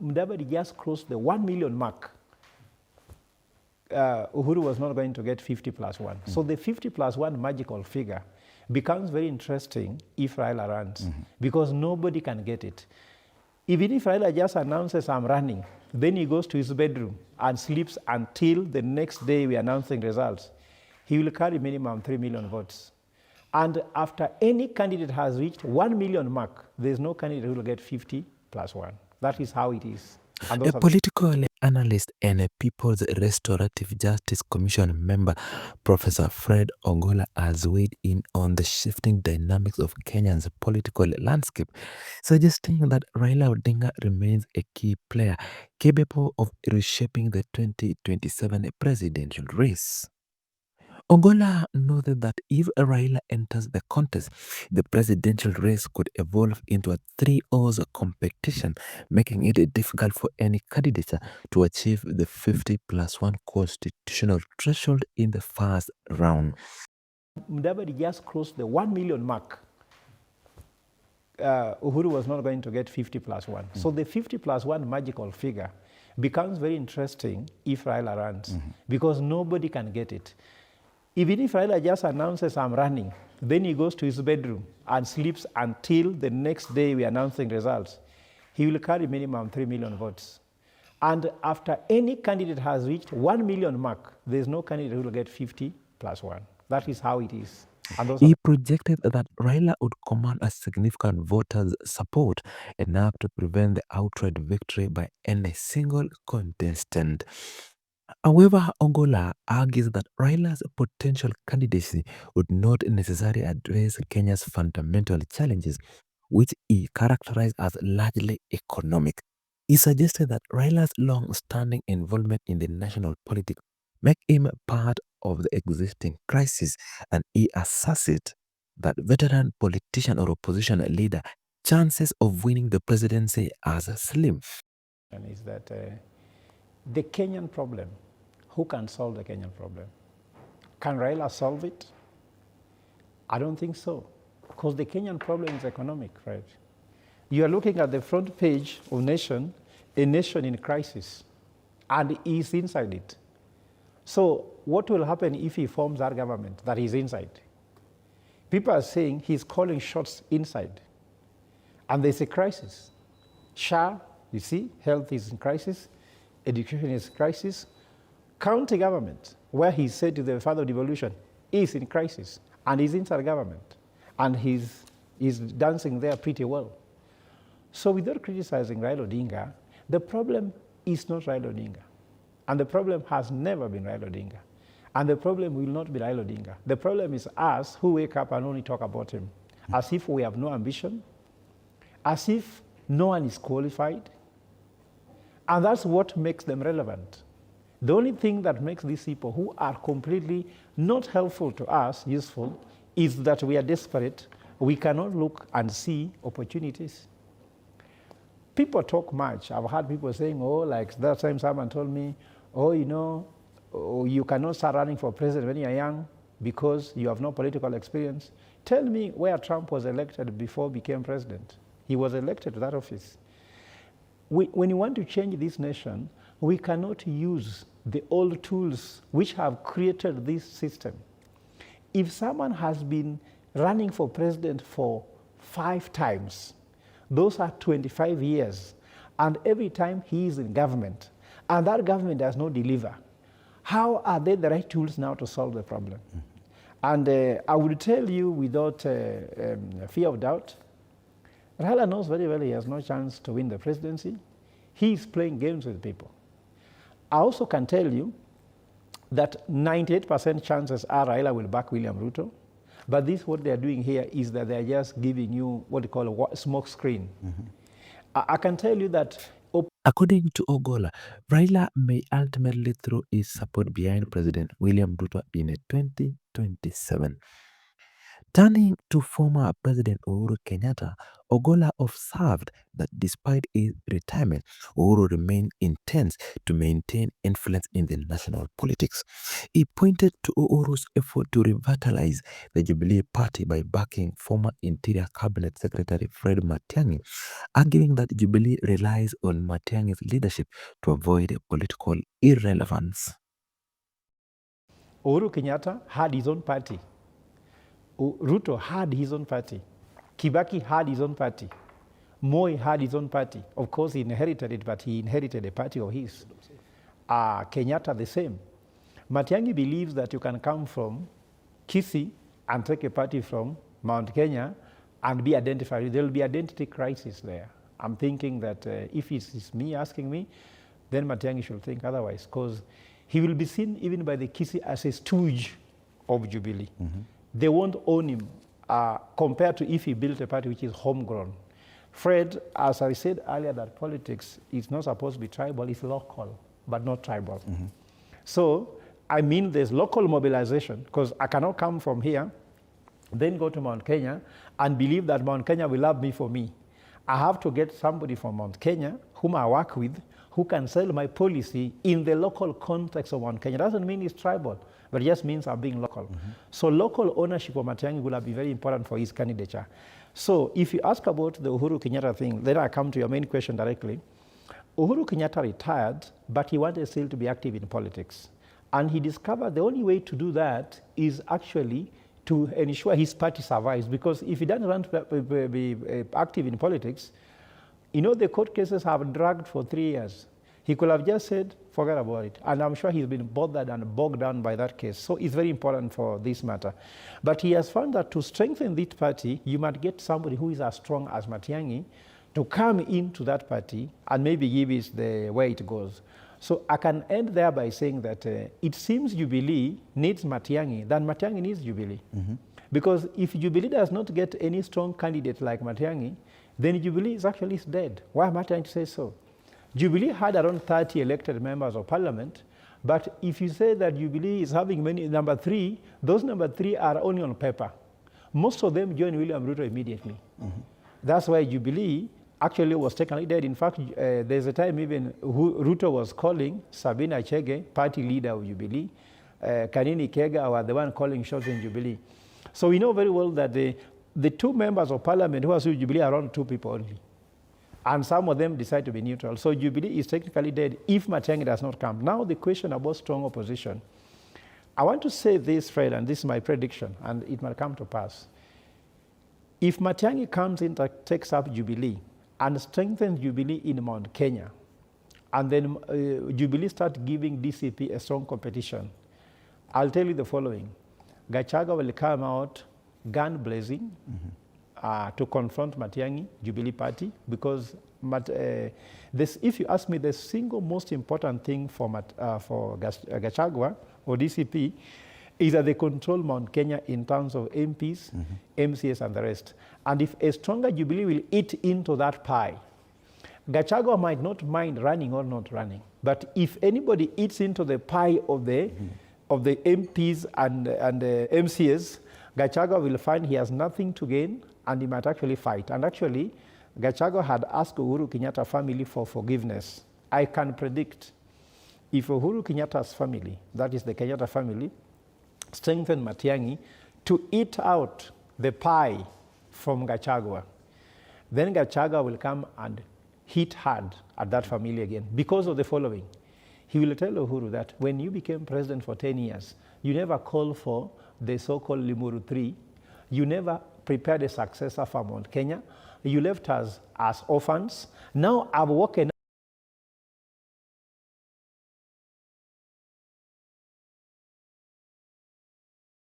Mudavadi just crossed the 1 million mark, Uhuru was not going to get 50 plus 1. So the 50 plus 1 magical figure becomes very interesting if Raila runs, because nobody can get it. Even if Raila just announces, I'm running, then he goes to his bedroom and sleeps until the next day we are announcing results, he will carry minimum 3 million votes. And after any candidate has reached 1 million mark, there's no candidate who will get 50 plus 1. That is how it is. A political analyst and a People's Restorative Justice Commission member, Professor Fred Ogola, has weighed in on the shifting dynamics of Kenya's political landscape, suggesting that Raila Odinga remains a key player capable of reshaping the 2027 presidential race. Ogola noted that if Raila enters the contest, the presidential race could evolve into a three-horse competition, making it difficult for any candidate to achieve the 50 plus 1 constitutional threshold in the first round. Mudavadi just crossed the 1 million mark. Uhuru was not going to get 50 plus 1. So the 50 plus 1 magical figure becomes very interesting if Raila runs, because nobody can get it. Even if Raila just announces, I'm running, then he goes to his bedroom and sleeps until the next day we are announcing results, he will carry minimum 3 million votes. And after any candidate has reached 1 million mark, there's no candidate who will get 50 plus 1. That is how it is. He projected that Raila would command a significant voters' support, enough to prevent the outright victory by any single contestant. However, Ogola argues that Raila's potential candidacy would not necessarily address Kenya's fundamental challenges, which he characterized as largely economic. He suggested that Raila's long-standing involvement in the national politics make him part of the existing crisis, and he asserted that veteran politician or opposition leader chances of winning the presidency are slim. Is that the Kenyan problem, who can solve the Kenyan problem? Can Raila solve it? I don't think so, because the Kenyan problem is economic, right? You are looking at the front page of Nation, a nation in crisis, and he is inside it. So what will happen if he forms our government that is inside? People are saying he's calling shots inside, and there's a crisis. SHA, you see, health is in crisis, education is in crisis. County government, where he said to the father of devolution, is in crisis, and he's inside government, and he's dancing there pretty well. So without criticizing Raila Odinga, the problem is not Raila Odinga, and the problem has never been Raila Odinga, and the problem will not be Raila Odinga. The problem is us who wake up and only talk about him, as if we have no ambition, as if no one is qualified, and that's what makes them relevant. The only thing that makes these people who are completely not helpful to us useful is that we are desperate. We cannot look and see opportunities. People talk much. I've heard people saying, oh, like that time someone told me, oh, you know, oh, you cannot start running for president when you're young because you have no political experience. Tell me where Trump was elected before he became president. He was elected to that office. When you want to change this nation, we cannot use the old tools which have created this system. If someone has been running for president for 5 times, those are 25 years, and every time he is in government, and that government does not deliver, how are they the right tools now to solve the problem? And I would tell you without fear of doubt, Raila knows very well he has no chance to win the presidency. He is playing games with people. I also can tell you that 98% chances are Raila will back William Ruto. But this, what they are doing here is that they are just giving you what they call a smoke screen. I can tell you that. According to Ogola, Raila may ultimately throw his support behind President William Ruto in 2027. Turning to former President Uhuru Kenyatta, Ogola observed that despite his retirement, Uhuru remained intense to maintain influence in the national politics. He pointed to Uhuru's effort to revitalize the Jubilee Party by backing former Interior Cabinet Secretary Fred Matiang'i, arguing that Jubilee relies on Matiang'i's leadership to avoid political irrelevance. Uhuru Kenyatta had his own party. Ruto had his own party. Kibaki had his own party. Moi had his own party. Of course, he inherited it, but he inherited a party of his. Kenyatta the same. Matiang'i believes that you can come from Kisii and take a party from Mount Kenya and be identified. There will be identity crisis there. I'm thinking that if it's me asking me, then Matiang'i should think otherwise, because he will be seen even by the Kisii as a stooge of Jubilee. Mm-hmm. They won't own him compared to if he built a party which is homegrown. Fred, as I said earlier, that politics is not supposed to be tribal, it's local, but not tribal. Mm-hmm. So, I mean there's local mobilization, because I cannot come from here, then go to Mount Kenya, and believe that Mount Kenya will love me for me. I have to get somebody from Mount Kenya, whom I work with, who can sell my policy in the local context of Mount Kenya. Doesn't mean it's tribal, but it just means I'm being local. Mm-hmm. So local ownership of Matiang'i will be very important for his candidature. So if you ask about the Uhuru Kenyatta thing, then I come to your main question directly. Uhuru Kenyatta retired, but he wanted still to be active in politics. And he discovered the only way to do that is actually to ensure his party survives, because if he doesn't want to be active in politics, you know the court cases have dragged for 3 years. He could have just said, forget about it. And I'm sure he's been bothered and bogged down by that case. So it's very important for this matter. But he has found that to strengthen this party, you might get somebody who is as strong as Matiang'i to come into that party and maybe give it the way it goes. So I can end there by saying that it seems Jubilee needs Matiang'i than Matiang'i needs Jubilee. Mm-hmm. Because if Jubilee does not get any strong candidate like Matiang'i, then Jubilee is actually dead. Why am I trying to say so? Jubilee had around 30 elected members of parliament, but if you say that Jubilee is having many, number 3, those number 3 are only on paper. Most of them joined William Ruto immediately. Mm-hmm. That's why Jubilee actually was taken dead. In fact, there's a time even Ruto was calling Sabina Chege, party leader of Jubilee. Kanini Kega were the one calling shots in Jubilee. So we know very well that the 2 members of parliament who are with Jubilee are around 2 people only. And some of them decide to be neutral. So Jubilee is technically dead if Matiang'i does not come. Now the question about strong opposition. I want to say this, Fred, and this is my prediction, and it might come to pass. If Matiang'i comes in, takes up Jubilee, and strengthens Jubilee in Mount Kenya, and then Jubilee starts giving DCP a strong competition, I'll tell you the following. Gachagua will come out gun blazing, mm-hmm. To confront Matiang'i, Jubilee Party, because if you ask me, the single most important thing for Gachagua or DCP is that they control Mount Kenya in terms of MPs, mm-hmm. MCS, and the rest. And if a stronger Jubilee will eat into that pie, Gachagua might not mind running or not running. But if anybody eats into the pie of the MPs and MCS, Gachagua will find he has nothing to gain, and he might actually fight. And actually, Gachagua had asked Uhuru Kenyatta family for forgiveness. I can predict if Uhuru Kenyatta's family, that is the Kenyatta family, strengthen Matiang'i to eat out the pie from Gachagua, then Gachagua will come and hit hard at that family again because of the following. He will tell Uhuru that when you became president for 10 years, you never called for the so-called Limuru 3. You never prepared a successor for Mount Kenya. You left us as orphans. Now I've woken